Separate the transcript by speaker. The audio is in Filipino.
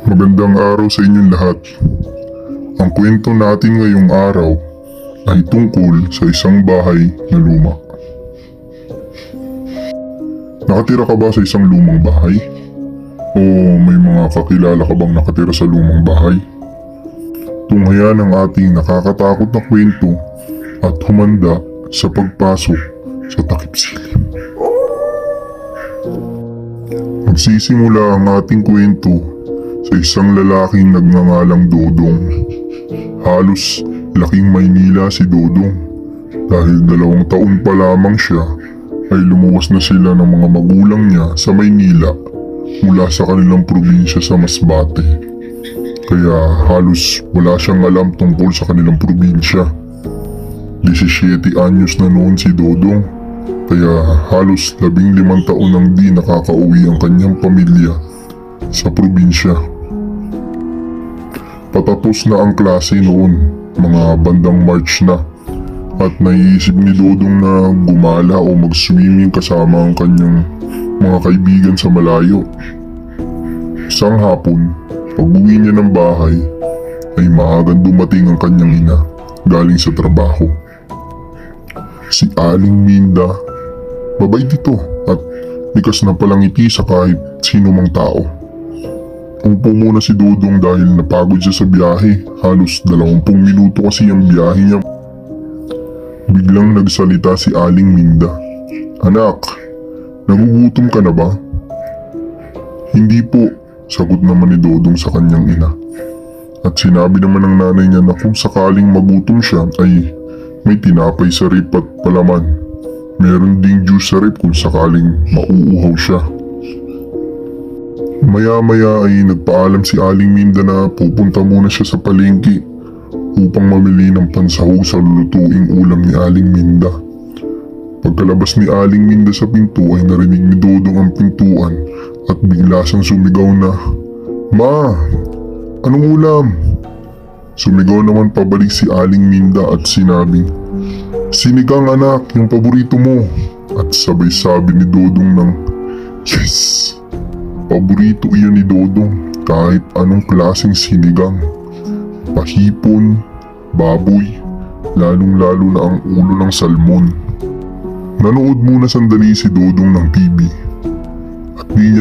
Speaker 1: Magandang araw sa inyong lahat. Ang kwento natin ngayong araw ay tungkol sa isang bahay na luma. Nakatira ka ba sa isang lumang bahay? O may mga kakilala ka bang nakatira sa lumang bahay? Tunghayan ang ating nakakatakot na kwento at humanda sa pagpasok sa takip silim. Magsisimula ang ating kwento sa isang lalaking nagngangalang Dodong. Halos laking Maynila si Dodong dahil 2 taon pa lamang siya ay lumuwas na sila ng mga magulang niya sa Maynila mula sa kanilang probinsya sa Masbate. Kaya halos wala siyang alam tungkol sa kanilang probinsya. 17 anyos na noon si Dodong, kaya halos 15 taon nang di nakakauwi ang kanyang pamilya sa probinsya. Patapos na ang klase noon, mga bandang March na, at naiisip ni Dodong na gumala o mag-swimming kasama ang kanyang mga kaibigan sa malayo. Isang hapon, pag-uwi niya ng bahay, ay maagang dumating ang kanyang ina galing sa trabaho. Si Aling Minda, mabait ito at likas na palangiti sa kahit sino mang tao. Umupo muna si Dodong dahil napagod siya sa biyahe. Halos 20 minuto kasi ang biyahe niya. Biglang nagsalita si Aling Minda. "Anak, nagugutom ka na ba?" "Hindi po," sagot naman ni Dodong sa kanyang ina. At sinabi naman ng nanay niya na kung sakaling magutom siya ay may tinapay sa rip at palaman. Meron ding juice sa rip kung sakaling mauuhaw siya. Maya-maya ay nagpaalam si Aling Minda na pupunta muna siya sa palengke upang mamili ng pansahog sa lulutuing ulam ni Aling Minda. Pagkalabas ni Aling Minda sa pinto ay narinig ni Dodong ang pintuan at bigla siyang sumigaw na, "Ma! Anong ulam?" Sumigaw naman pabalik si Aling Minda at sinabing, "Sinigang anak, yung paborito mo." At sabay sabi ni Dodong ng, "Yes! Paborito iyon ni Dodong, kahit anong klaseng sinigang. Pahipon, baboy, lalong-lalo na ang ulo ng salmon." Nanood muna sandali si Dodong ng TV at di niya